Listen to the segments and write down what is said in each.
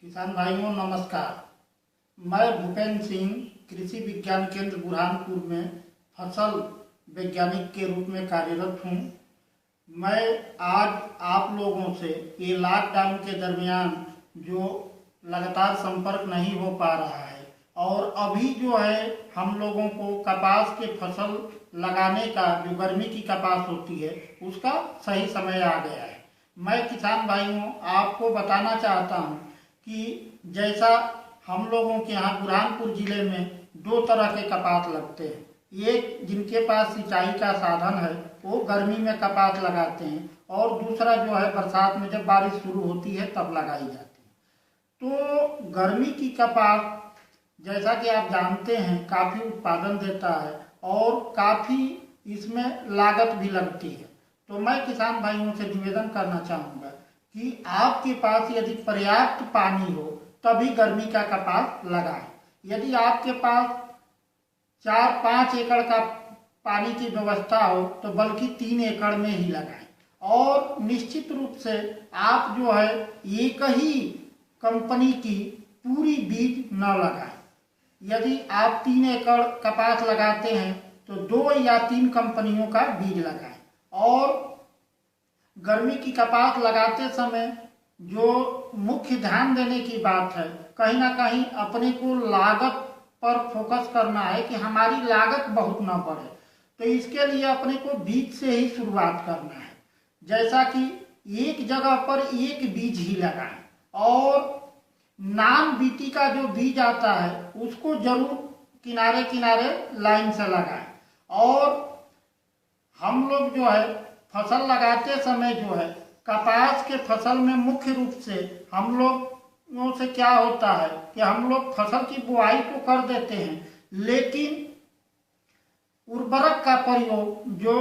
किसान भाइयों नमस्कार। मैं भूपेंद्र सिंह कृषि विज्ञान केंद्र बुरहानपुर में फसल वैज्ञानिक के रूप में कार्यरत हूँ। मैं आज आप लोगों से ये लॉकडाउन के दरमियान जो लगातार संपर्क नहीं हो पा रहा है और अभी जो है हम लोगों को कपास के फसल लगाने का जो गर्मी की कपास होती है उसका सही समय आ गया है। मैं किसान भाइयों आपको बताना चाहता हूँ कि जैसा हम लोगों के यहाँ बुरहानपुर जिले में दो तरह के कपास लगते हैं। एक जिनके पास सिंचाई का साधन है वो गर्मी में कपास लगाते हैं और दूसरा जो है बरसात में जब बारिश शुरू होती है तब लगाई जाती है। तो गर्मी की कपास जैसा कि आप जानते हैं काफ़ी उत्पादन देता है और काफ़ी इसमें लागत भी लगती है। तो मैं किसान भाइयों से निवेदन करना चाहूँगा कि आपके पास यदि पर्याप्त पानी हो तभी गर्मी का कपास लगाएं। यदि आपके पास 4-5 एकड़ का पानी की व्यवस्था हो तो बल्कि 3 एकड़ में ही लगाएं और निश्चित रूप से आप जो है एक ही कंपनी की पूरी बीज न लगाएं। यदि आप 3 एकड़ कपास लगाते हैं तो 2 या 3 कंपनियों का बीज लगाएं और गर्मी की कपास लगाते समय जो मुख्य ध्यान देने की बात है कहीं ना कहीं अपने को लागत पर फोकस करना है कि हमारी लागत बहुत ना बढ़े। तो इसके लिए अपने को बीज से ही शुरुआत करना है। जैसा कि एक जगह पर एक बीज ही लगाएं और नान बीटी का जो बीज आता है उसको जरूर किनारे किनारे लाइन से लगाएं। और हम लोग जो है फसल लगाते समय जो है कपास के फसल में मुख्य रूप से हम लोगों से क्या होता है कि हम लोग फसल की बुआई तो कर देते हैं लेकिन उर्वरक का प्रयोग जो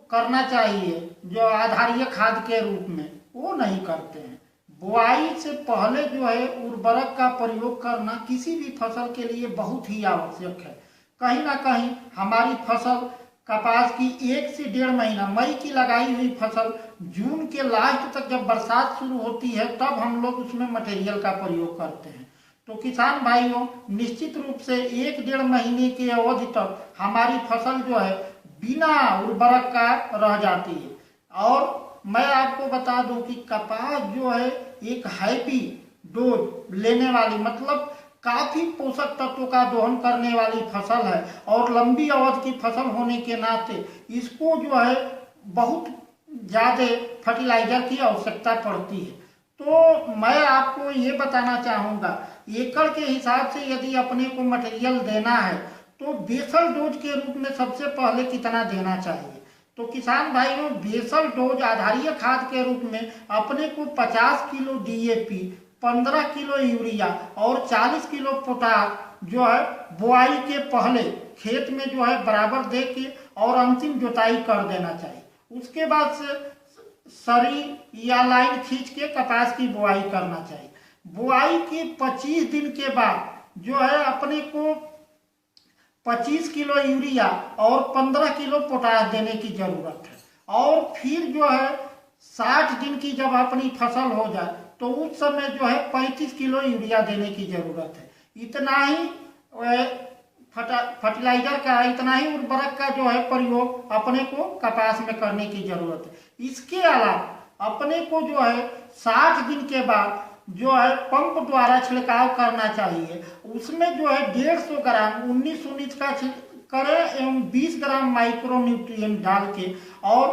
करना चाहिए जो आधारीय खाद के रूप में वो नहीं करते हैं। बुआई से पहले जो है उर्वरक का प्रयोग करना किसी भी फसल के लिए बहुत ही आवश्यक है। कहीं ना कहीं हमारी फसल कपास की 1 से 1.5 महीना मई की लगाई हुई फसल जून के लास्ट तक जब बरसात शुरू होती है तब हम लोग उसमें मटेरियल का प्रयोग करते हैं। तो किसान भाइयों निश्चित रूप से 1-1.5 महीने के अवधि तक हमारी फसल जो है बिना उर्वरक का रह जाती है। और मैं आपको बता दूं कि कपास जो है एक हैवी डोज लेने वाली मतलब काफी पोषक तत्वों का दोहन करने वाली फसल है और लंबी अवधि की फसल होने के नाते इसको जो है बहुत ज्यादा फर्टिलाइजर की आवश्यकता पड़ती है। तो मैं आपको ये बताना चाहूँगा एकड़ के हिसाब से यदि अपने को मटेरियल देना है तो बेसल डोज के रूप में सबसे पहले कितना देना चाहिए। तो किसान भाइयों बेसल डोज आधारीय खाद के रूप में अपने को 50 किलो DAP 15 किलो यूरिया और 40 किलो पोटाश जो है बुआई के पहले खेत में जो है बराबर दे के और अंतिम जुताई कर देना चाहिए। उसके बाद से सरी या लाइन खींच के कपास की बुआई करना चाहिए। बुआई के 25 दिन के बाद जो है अपने को 25 किलो यूरिया और 15 किलो पोटाश देने की जरूरत है। और फिर जो है 60 दिन की जब अपनी फसल हो जाए तो उस समय जो है 35 किलो यूरिया देने की जरूरत है। इतना ही फर्टिलाइजर का इतना ही उर्वरक का जो है प्रयोग अपने को कपास में करने की जरूरत है। इसके अलावा अपने को जो है 60 दिन के बाद जो है पंप द्वारा छिड़काव करना चाहिए। उसमें जो है 150 ग्राम 19-19 का करें एवं 20 ग्राम माइक्रो न्यूट्रिएंट डाल के और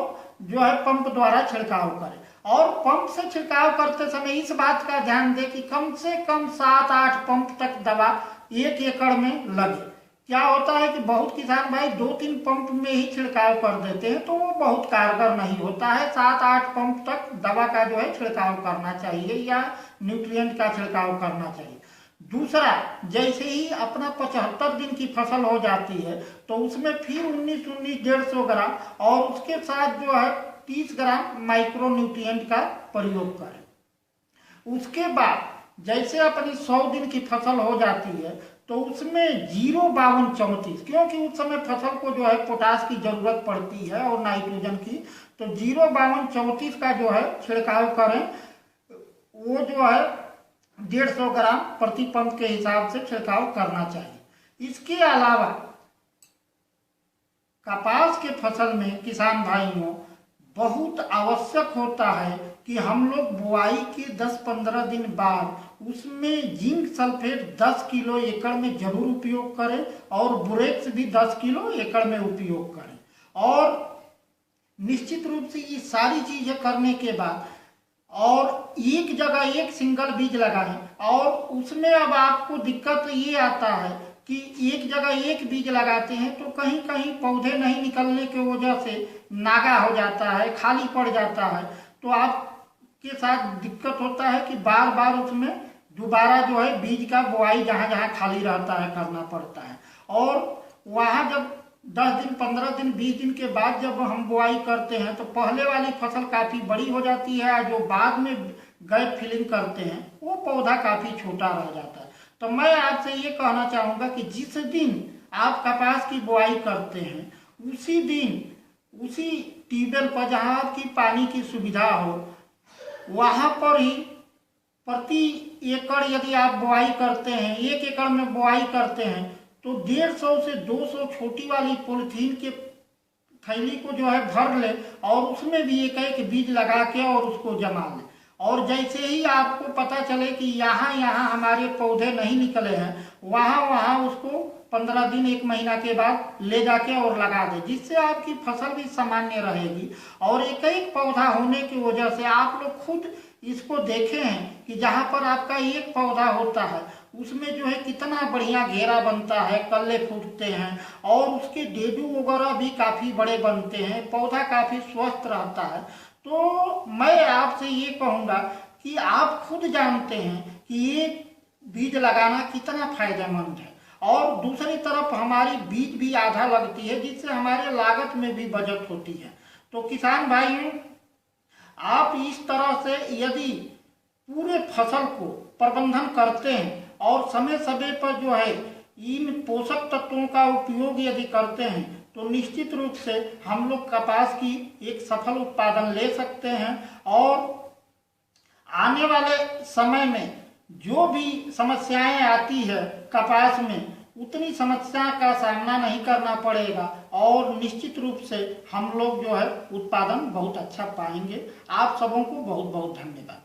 जो है पंप द्वारा छिड़काव करें। और पंप से छिड़काव करते समय इस बात का ध्यान दें कि कम से कम 7-8 पंप तक दवा 1 एकड़ में लगे। क्या होता है कि बहुत किसान भाई 2-3 पंप में ही छिड़काव कर देते हैं तो वो बहुत कारगर नहीं होता है। 7-8 पंप तक दवा का जो है छिड़काव करना चाहिए या न्यूट्रिएंट का छिड़काव करना चाहिए। दूसरा जैसे ही अपना 75 दिन की फसल हो जाती है तो उसमें फिर 19-19 150 ग्राम और उसके साथ जो है 30 ग्राम माइक्रो न्यूट्रिएंट का प्रयोग करें। उसके बाद जैसे अपनी 100 दिन की फसल हो जाती है तो उसमें 052-34 क्योंकि उस समय फसल को जो है पोटास की जरूरत पड़ती है और नाइट्रोजन की, तो 052-34 का जो है छिड़काव करें। वो जो है 150 ग्राम प्रति पंप के हिसाब से छिड़काव करना चाहिए। इसके अलावा कपास के फसल में किसान भाइयों बहुत आवश्यक होता है कि हम लोग बुआई के 10-15 दिन बाद उसमें जिंक सल्फेट 10 किलो एकड़ में जरूर उपयोग करें और बोरेक्स भी 10 किलो एकड़ में उपयोग करें। और निश्चित रूप से ये सारी चीजें करने के बाद और एक जगह एक सिंगल बीज लगाएं। और उसमें अब आपको दिक्कत ये आता है कि एक जगह एक बीज लगाते हैं तो कहीं कहीं पौधे नहीं निकलने की वजह से नागा हो जाता है, खाली पड़ जाता है, तो आपके साथ दिक्कत होता है कि बार बार उसमें दोबारा जो है बीज का बुआई जहाँ जहाँ खाली रहता है करना पड़ता है। और वहाँ जब 10 दिन 15 दिन 20 दिन के बाद जब हम बुआई करते हैं तो पहले वाली फसल काफी बड़ी हो जाती है, जो बाद में गैप फिलिंग करते हैं वो पौधा काफी छोटा रह जाता है। तो मैं आपसे ये कहना चाहूंगा कि जिस दिन आप कपास की बुआई करते हैं उसी दिन उसी ट्यूबवेल पर जहाँ आपकी पानी की सुविधा हो वहां पर ही प्रति एकड़ यदि आप बुआई करते हैं, 1 एकड़ में बुआई करते हैं तो 150 से 200 छोटी वाली पॉलिथीन के थैली को जो है भर ले और उसमें भी एक एक बीज लगा के और उसको जमा ले। और जैसे ही आपको पता चले कि यहाँ यहाँ हमारे पौधे नहीं निकले हैं, वहाँ वहाँ उसको 15 दिन 1 महीना के बाद ले जाके और लगा दे, जिससे आपकी फसल भी सामान्य रहेगी। और एक एक पौधा होने की वजह से आप लोग खुद इसको देखे हैं कि जहाँ पर आपका एक पौधा होता है उसमें जो है कितना बढ़िया घेरा बनता है, कल्ले फूटते हैं और उसके डेडू वगैरह भी काफी बड़े बनते हैं, पौधा काफी स्वस्थ रहता है। तो मैं आपसे ये कहूँगा कि आप खुद जानते हैं कि ये बीज लगाना कितना फायदेमंद है। और दूसरी तरफ हमारी बीज भी आधा लगती है जिससे हमारे लागत में भी बचत होती है। तो किसान भाइयों, आप इस तरह से यदि पूरे फसल को प्रबंधन करते हैं और समय समय पर जो है इन पोषक तत्वों का उपयोग यदि करते हैं तो निश्चित रूप से हम लोग कपास की एक सफल उत्पादन ले सकते हैं। और आने वाले समय में जो भी समस्याएं आती है कपास में उतनी समस्या का सामना नहीं करना पड़ेगा और निश्चित रूप से हम लोग जो है उत्पादन बहुत अच्छा पाएंगे। आप सबों को बहुत बहुत धन्यवाद।